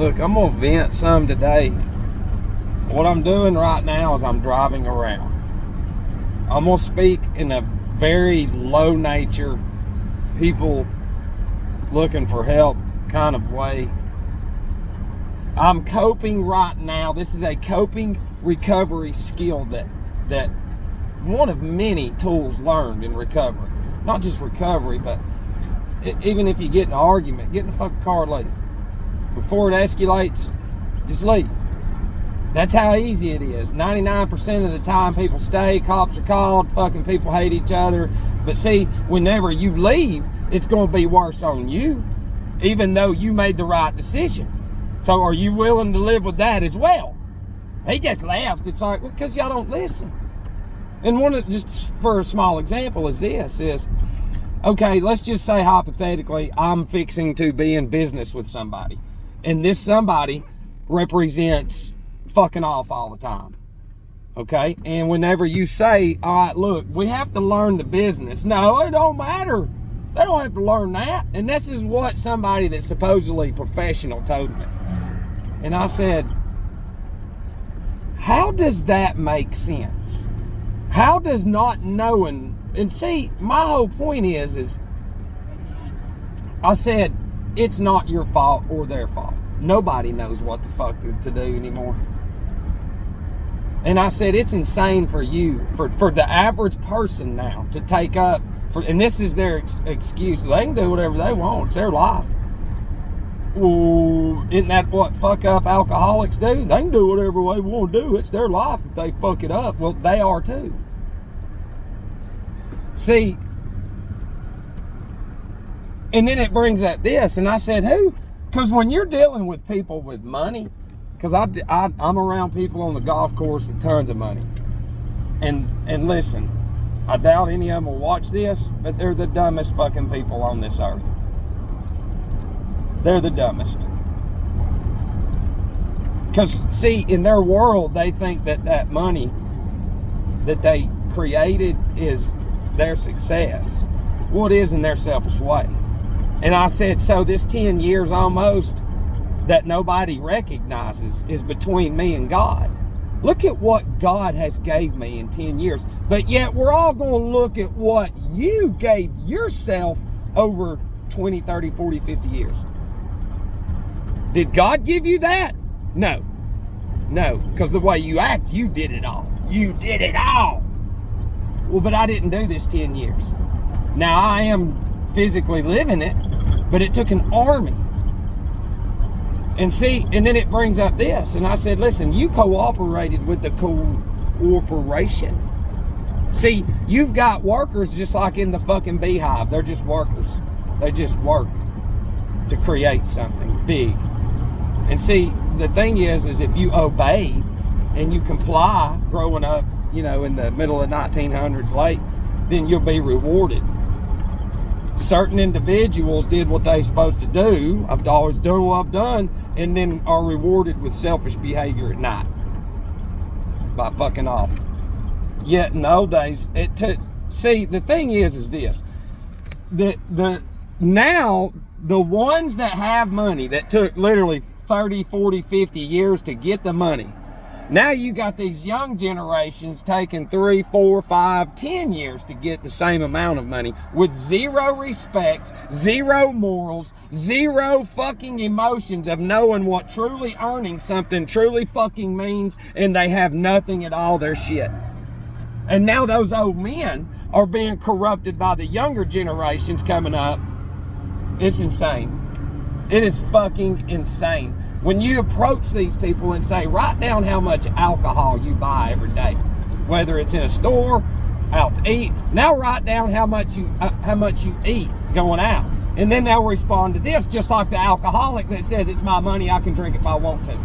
Look, I'm going to vent some today. What I'm doing right now is I'm driving around. I'm going to speak in a very low nature, people looking for help kind of way. I'm coping right now. This is a coping recovery skill that one of many tools learned in recovery. Not just recovery, but even if you get in an argument, get in the fucking car and leave. Before it escalates, just leave. That's how easy it is. 99% of the time people stay, cops are called, fucking people hate each other. But see, whenever you leave, it's going to be worse on you, even though you made the right decision. So are you willing to live with that as well? He just left. It's like, well, because y'all don't listen. And one of, just for a small example is this, is, okay, let's just say hypothetically, I'm fixing to be in business with somebody. And this somebody represents fucking off all the time. Okay? And whenever you say, all right, look, we have to learn the business. No, it don't matter. They don't have to learn that. And this is what somebody that's supposedly professional told me. And I said, how does that make sense? How does not knowing, and see, my whole point is I said, it's not your fault or their fault. Nobody knows what the fuck to do anymore. And I said, it's insane for you, for the average person now to take up, and this is their excuse. They can do whatever they want. It's their life. Well, isn't that what fuck up alcoholics do? They can do whatever they want to do. It's their life if they fuck it up. Well, they are too. See, and then it brings up this, and I said, who? Because when you're dealing with people with money, because I'm around people on the golf course with tons of money, and listen, I doubt any of them will watch this, but they're the dumbest fucking people on this earth. They're the dumbest. Because, see, in their world, they think that money that they created is their success. Well, it is in their selfish way. And I said, so this 10 years almost that nobody recognizes is between me and God. Look at what God has gave me in 10 years. But yet we're all going to look at what you gave yourself over 20, 30, 40, 50 years. Did God give you that? No. No, because the way you act, you did it all. You did it all. Well, but I didn't do this 10 years. Now, I am physically living it, but it took an army. And see, and then it brings up this, and I said, listen, you cooperated with the corporation. See, you've got workers just like in the fucking beehive. They're just workers. They just work to create something big. And see, the thing is if you obey and you comply growing up, you know, in the middle of 1900s late, then you'll be rewarded. Certain individuals did what they're supposed to do. I've always done what I've done, and then are rewarded with selfish behavior at night by fucking off. Yet in the old days, see, the thing is this, now the ones that have money that took literally 30, 40, 50 years to get the money, now you got these young generations taking 3, 4, 5, 10 years to get the same amount of money with zero respect, zero morals, zero fucking emotions of knowing what truly earning something truly fucking means, and they have nothing at all. Their shit. And now those old men are being corrupted by the younger generations coming up. It's insane. It is fucking insane. When you approach these people and say, write down how much alcohol you buy every day, whether it's in a store, out to eat. Now write down how much you eat going out. And then they'll respond to this, just like the alcoholic that says, it's my money, I can drink if I want to.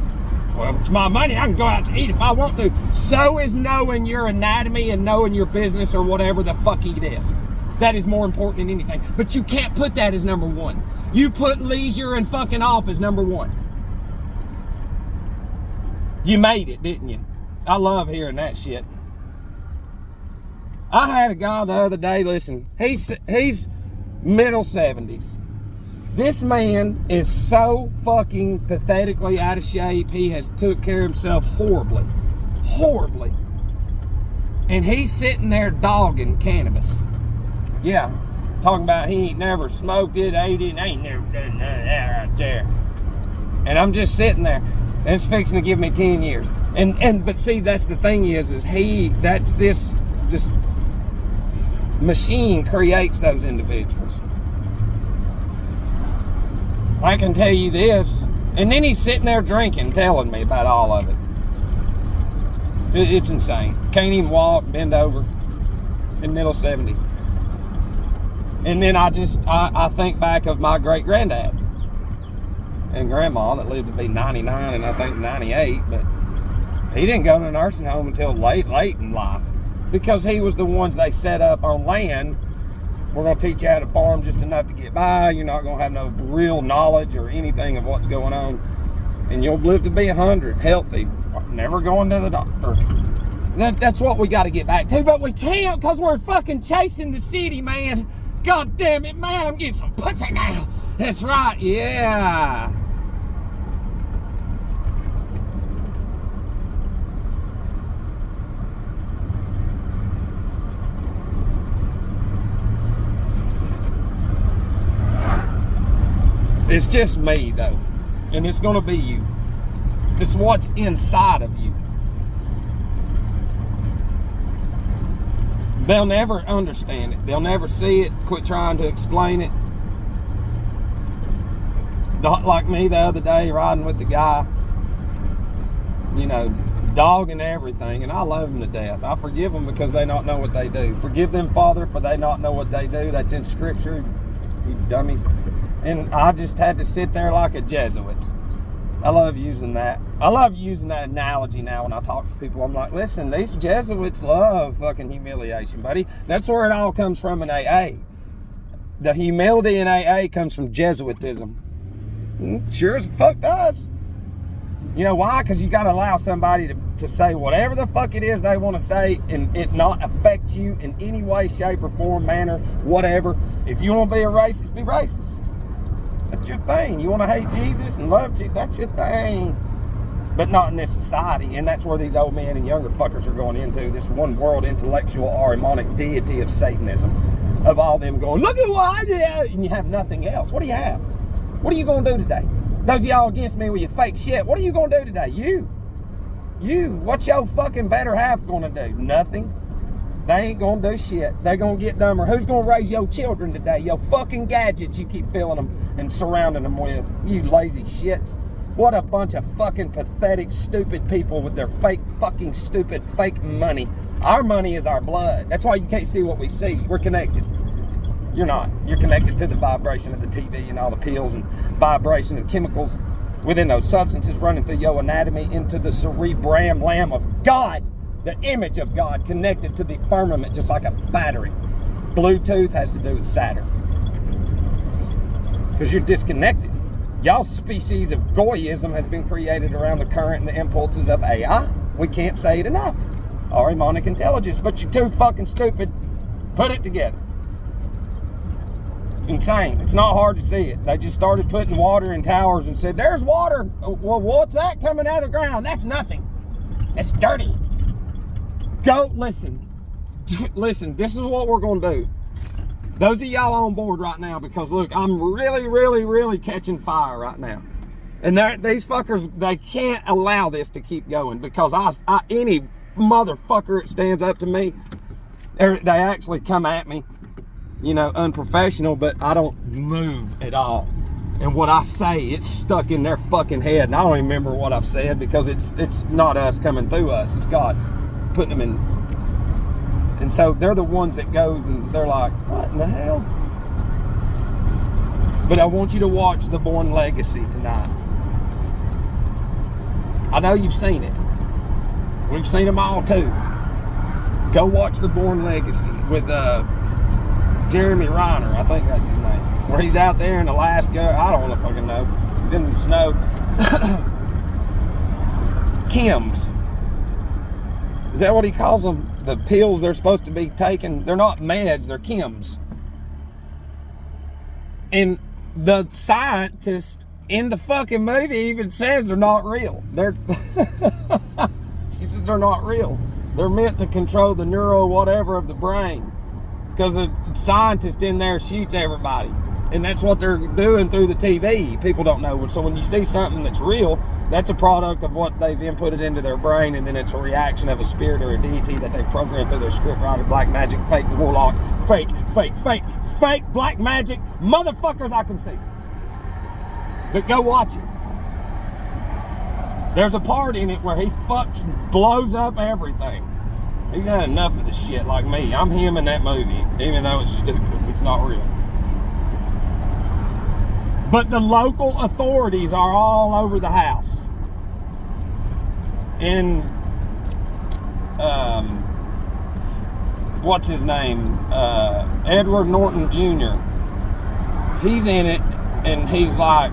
Well, if it's my money, I can go out to eat if I want to. So is knowing your anatomy and knowing your business or whatever the fuck it is. That is more important than anything. But you can't put that as number one. You put leisure and fucking off as number one. You made it, didn't you? I love hearing that shit. I had a guy the other day, listen, he's middle 70s. This man is so fucking pathetically out of shape. He has took care of himself horribly. Horribly. And he's sitting there dogging cannabis. Yeah. Talking about he ain't never smoked it, ate it, ain't never done none of that right there. And I'm just sitting there. And it's fixing to give me 10 years. But see, that's the thing is this machine creates those individuals. I can tell you this. And then he's sitting there drinking, telling me about all of it. It's insane. Can't even walk, bend over. In middle 70s. And then I think back of my great granddad and grandma that lived to be 99 and I think 98, but he didn't go to a nursing home until late in life because he was the ones they set up on land. We're going to teach you how to farm just enough to get by. You're not going to have no real knowledge or anything of what's going on. And you'll live to be 100, healthy, never going to the doctor. That's what we got to get back to, but we can't because we're fucking chasing the city, man. God damn it, man, I'm getting some pussy now. That's right, yeah. It's just me, though. And it's going to be you. It's what's inside of you. They'll never understand it. They'll never see it. Quit trying to explain it. Like me the other day, riding with the guy, dogging everything. And I love them to death. I forgive them because they not know what they do. Forgive them, Father, for they not know what they do. That's in Scripture, you dummies. And I just had to sit there like a Jesuit. I love using that. I love using that analogy now when I talk to people. I'm like, listen, these Jesuits love fucking humiliation, buddy. That's where it all comes from in AA. The humility in AA comes from Jesuitism. Sure as fuck does. You know why? Because you got to allow somebody to say whatever the fuck it is they want to say and it not affect you in any way, shape, or form, manner, whatever. If you want to be a racist, be racist. That's your thing. You want to hate Jesus and love Jesus, that's your thing. But not in this society. And that's where these old men and younger fuckers are going into. This one world intellectual Ahrimanic deity of Satanism. Of all them going, look at what I did. And you have nothing else. What do you have? What are you going to do today? Those of y'all against me with your fake shit. What are you going to do today? You. What's your fucking better half going to do? Nothing. They ain't going to do shit. They going to get dumber. Who's going to raise your children today? Your fucking gadgets you keep filling them and surrounding them with. You lazy shits. What a bunch of fucking pathetic, stupid people with their fake, fucking stupid, fake money. Our money is our blood. That's why you can't see what we see. We're connected. You're not. You're connected to the vibration of the TV and all the pills and vibration of the chemicals within those substances running through your anatomy into the cerebrum lamb of God, the image of God connected to the firmament just like a battery. Bluetooth has to do with Saturn. Because you're disconnected. Y'all's species of goyism has been created around the current and the impulses of AI. We can't say it enough. Ahrimanic intelligence, but you're too fucking stupid. Put it together. It's insane. It's not hard to see it. They just started putting water in towers and said, there's water. Well, what's that coming out of the ground? That's nothing. It's dirty. Go, listen. Listen, this is what we're going to do. Those of y'all on board right now, because look, I'm really, really, really catching fire right now. And these fuckers, they can't allow this to keep going because any motherfucker that stands up to me, they actually come at me, unprofessional, but I don't move at all. And what I say, it's stuck in their fucking head. And I don't even remember what I've said because it's not us coming through us. It's God putting them in. And so they're the ones that goes and they're like, what in the hell? But I want you to watch The Bourne Legacy tonight. I know you've seen it. We've seen them all too. Go watch The Bourne Legacy with Jeremy Renner, I think that's his name. Where he's out there in Alaska. I don't want to fucking know. He's in the snow. Chems. Is that what he calls them? The pills they're supposed to be taking, they're not meds, they're chems. And the scientist in the fucking movie even says they're not real. She says they're not real. They're meant to control the neural whatever of the brain. Because a scientist in there shoots everybody. And that's what they're doing through the TV. People don't know. So when you see something that's real, that's a product of what they've inputted into their brain, and then it's a reaction of a spirit or a deity that they've programmed through their script writer, black magic, fake warlock, fake black magic motherfuckers I can see. But go watch it. There's a part in it where he blows up everything. He's had enough of this shit like me. I'm him in that movie, even though it's stupid. It's not real. But the local authorities are all over the house. And, what's his name? Edward Norton Jr. He's in it, and he's like,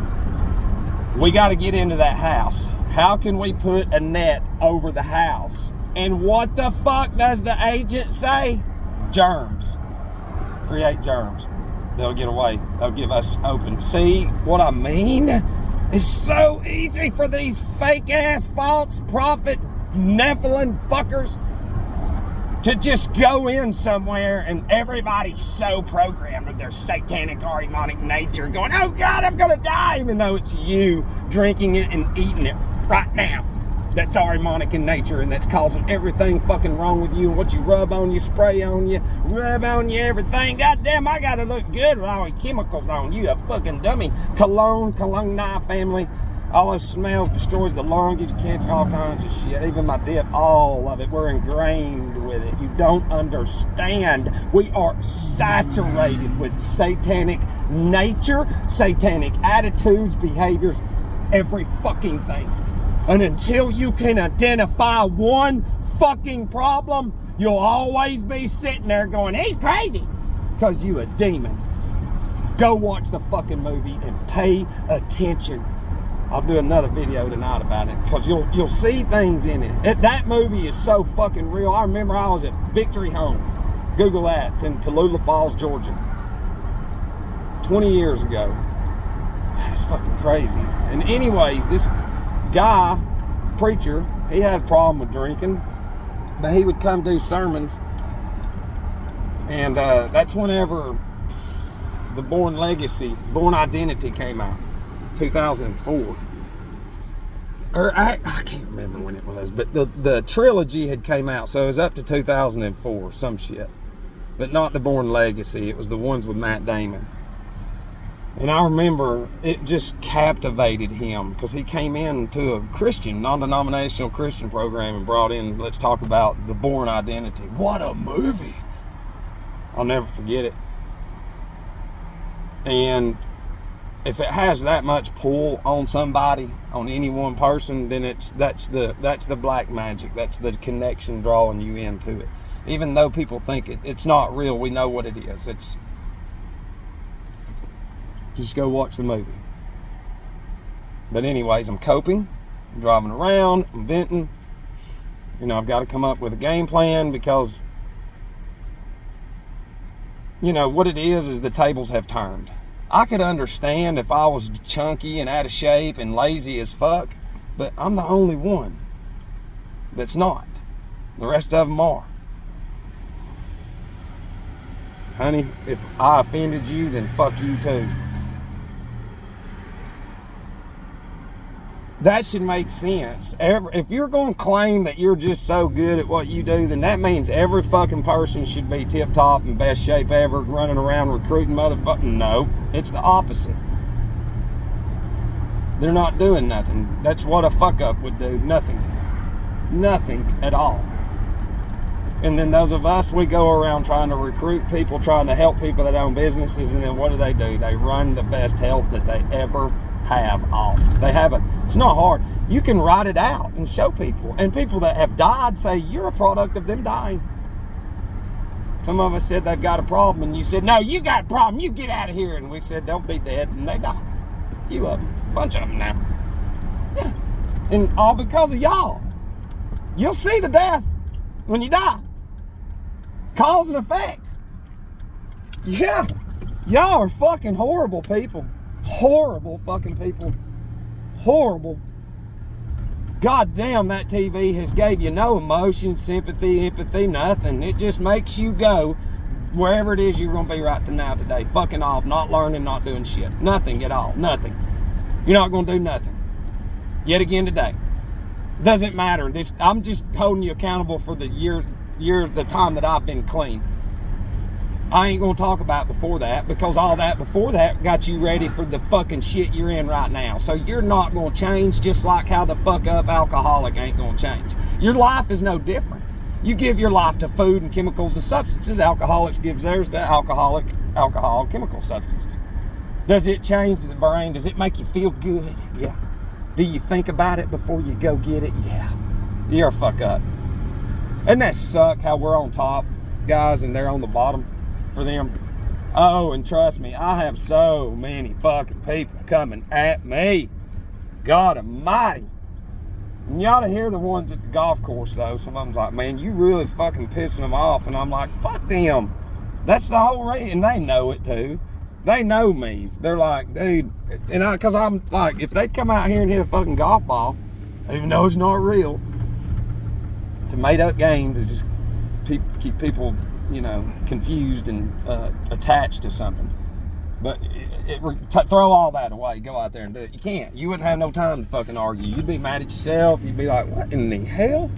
we got to get into that house. How can we put a net over the house? And what the fuck does the agent say? Germs. Create germs. They'll get away. They'll give us open. See what I mean? It's so easy for these fake-ass, false prophet, Nephilim fuckers to just go in somewhere, and everybody's so programmed with their satanic or demonic nature going, oh God, I'm going to die, even though it's you drinking it and eating it right now. That's demonic in nature, and that's causing everything fucking wrong with you. And what you rub on you, spray on you, rub on you, everything. Goddamn, I gotta look good with all the chemicals on you. A fucking dummy. Cologne family. All those smells destroys the lung, gives you cancer, all kinds of shit. Even my dip, all of it. We're ingrained with it. You don't understand. We are saturated with satanic nature, satanic attitudes, behaviors, every fucking thing. And until you can identify one fucking problem, you'll always be sitting there going, he's crazy. Because you a demon. Go watch the fucking movie and pay attention. I'll do another video tonight about it. Because you'll see things in it. That movie is so fucking real. I remember I was at Victory Home. Google that. It's in Tallulah Falls, Georgia. 20 years ago. It's fucking crazy. And anyways, this guy, preacher, he had a problem with drinking, but he would come do sermons, and that's whenever the Born Identity came out, 2004, or I can't remember when it was, but the trilogy had came out, so it was up to 2004, some shit, but not the Born Legacy. It was the ones with Matt Damon. And I remember it just captivated him because he came into a Christian, non-denominational Christian program and brought in, let's talk about the Born Identity. What a movie. I'll never forget it. And if it has that much pull on somebody, on any one person, then that's the black magic. That's the connection drawing you into it. Even though people think it's not real, we know what it is. Just go watch the movie. But anyways, I'm coping. I'm driving around. I'm venting. I've got to come up with a game plan because, what it is the tables have turned. I could understand if I was chunky and out of shape and lazy as fuck, but I'm the only one that's not. The rest of them are. Honey, if I offended you, then fuck you too. That should make sense. If you're going to claim that you're just so good at what you do, then that means every fucking person should be tip-top in best shape ever, running around recruiting motherfucking. No, it's the opposite. They're not doing nothing. That's what a fuck-up would do. Nothing. Nothing at all. And then those of us, we go around trying to recruit people, trying to help people that own businesses, and then what do? They run the best help that they ever have off. It's not hard. You can write it out and show people. And people that have died say you're a product of them dying. Some of us said they've got a problem, and you said, no, you got a problem, you get out of here. And we said, don't be dead, and they died. A few of them. A bunch of them now. Yeah. And all because of y'all. You'll see the death when you die. Cause and effect. Yeah. Y'all are fucking horrible people. Horrible fucking people. Horrible. God damn, that TV has gave you no emotion, sympathy, empathy, nothing. It just makes you go wherever it is you're going to be right to now today. Fucking off, not learning, not doing shit. Nothing at all. Nothing. You're not going to do nothing. Yet again today. Doesn't matter. I'm just holding you accountable for the the time that I've been clean. I ain't going to talk about before that, because all that before that got you ready for the fucking shit you're in right now. So you're not going to change, just like how the fuck up alcoholic ain't going to change. Your life is no different. You give your life to food and chemicals and substances. Alcoholics gives theirs to alcohol, chemical substances. Does it change the brain? Does it make you feel good? Yeah. Do you think about it before you go get it? Yeah. You're a fuck up. And that suck how we're on top, guys, and they're on the bottom for them. Oh, and trust me, I have so many fucking people coming at me. God almighty. And you ought to hear the ones at the golf course, though. Some of them's like, man, you really fucking pissing them off. And I'm like, fuck them. That's the whole reason. They know it, too. They know me. They're like, dude, and because I'm like, if they come out here and hit a fucking golf ball, even though it's not real, it's a made-up game to just keep people, confused and attached to something. But throw all that away. Go out there and do it. You can't. You wouldn't have no time to fucking argue. You'd be mad at yourself. You'd be like, what in the hell?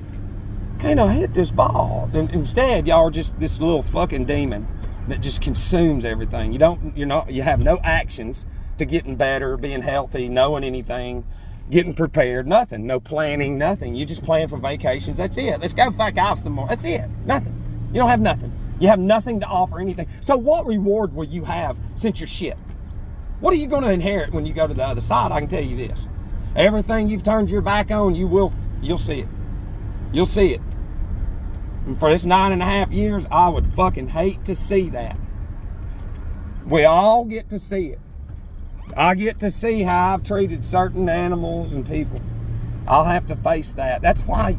Can't I hit this ball? And instead, y'all are just this little fucking demon that just consumes everything. You have no actions to getting better, being healthy, knowing anything, getting prepared, nothing. No planning, nothing. You just plan for vacations. That's it. Let's go fuck off some more. That's it. Nothing. You don't have nothing. You have nothing to offer, anything. So what reward will you have since you're shit? What are you going to inherit when you go to the other side? I can tell you this. Everything you've turned your back on, you'll see it. You'll see it. And for this 9.5 years, I would fucking hate to see that. We all get to see it. I get to see how I've treated certain animals and people. I'll have to face that. That's why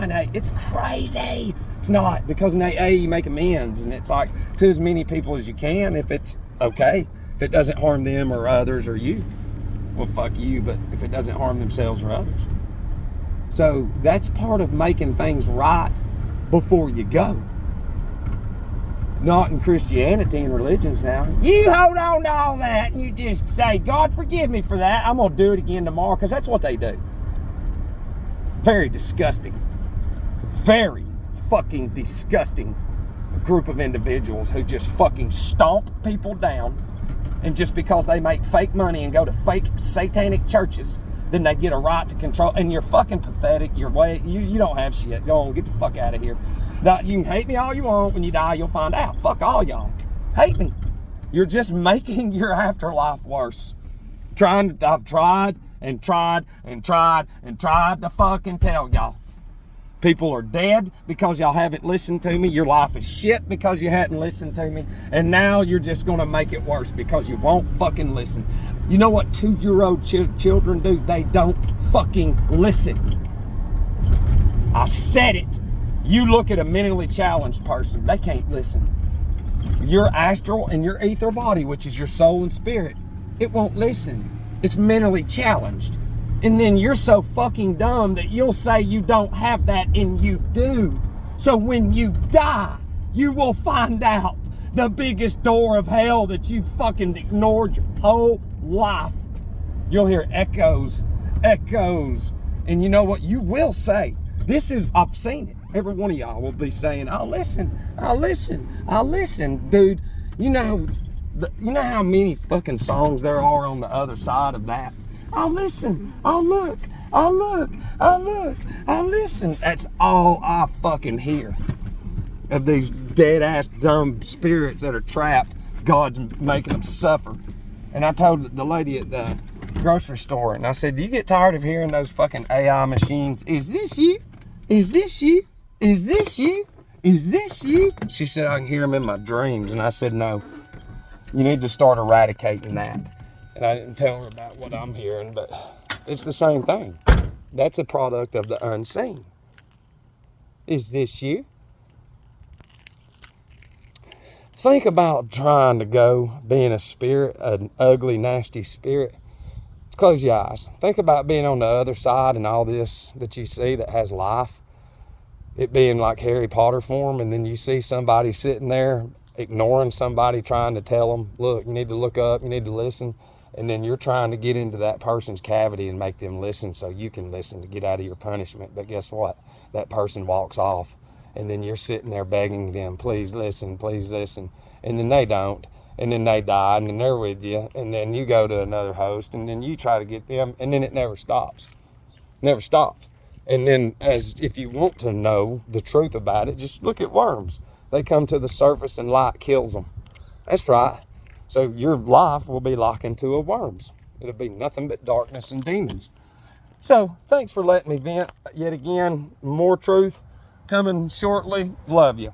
in AA, it's crazy. It's not, because in AA you make amends, and it's like to as many people as you can, if it's okay. If it doesn't harm them or others or you, well, fuck you, but if it doesn't harm themselves or others. So that's part of making things right before you go. Not in Christianity and religions now. You hold on to all that and you just say, God, forgive me for that. I'm going to do it again tomorrow, because that's what they do. Very disgusting. Very fucking disgusting group of individuals who just fucking stomp people down, and just because they make fake money and go to fake satanic churches, then they get a right to control. And you're fucking pathetic. You don't have shit. Go on, get the fuck out of here. Now, you can hate me all you want. When you die, you'll find out. Fuck all y'all. Hate me. You're just making your afterlife worse. I've tried and tried and tried and tried to fucking tell y'all. People are dead because y'all haven't listened to me. Your life is shit because you hadn't listened to me. And now you're just going to make it worse because you won't fucking listen. You know what 2-year-old children do? They don't fucking listen. I said it. You look at a mentally challenged person, they can't listen. Your astral and your ether body, which is your soul and spirit, it won't listen. It's mentally challenged. And then you're so fucking dumb that you'll say you don't have that, and you do. So when you die, you will find out the biggest door of hell that you fucking ignored your whole life. You'll hear echoes. And you know what? You will say, I've seen it. Every one of y'all will be saying, I'll listen, dude. You know how many fucking songs there are on the other side of that? I'll listen, I'll look, I'll listen. That's all I fucking hear of these dead ass dumb spirits that are trapped. God's making them suffer. And I told the lady at the grocery store, and I said, do you get tired of hearing those fucking AI machines? Is this you? Is this you? Is this you? Is this you? She said, I can hear them in my dreams. And I said, no, you need to start eradicating that. And I didn't tell her about what I'm hearing, but it's the same thing. That's a product of the unseen. Is this you? Think about trying to go being a spirit, an ugly, nasty spirit. Close your eyes. Think about being on the other side and all this that you see that has life. It being like Harry Potter form, and then you see somebody sitting there ignoring somebody trying to tell them, look, you need to look up, you need to listen. And then you're trying to get into that person's cavity and make them listen so you can listen to get out of your punishment. But guess what? That person walks off. And then you're sitting there begging them, please listen, please listen. And then they don't. And then they die, and then they're with you. And then you go to another host, and then you try to get them, and then it never stops. Never stops. And then if you want to know the truth about it, just look at worms. They come to the surface and light kills them. That's right. So your life will be like into a worm's. It'll be nothing but darkness and demons. So thanks for letting me vent yet again. More truth coming shortly. Love you.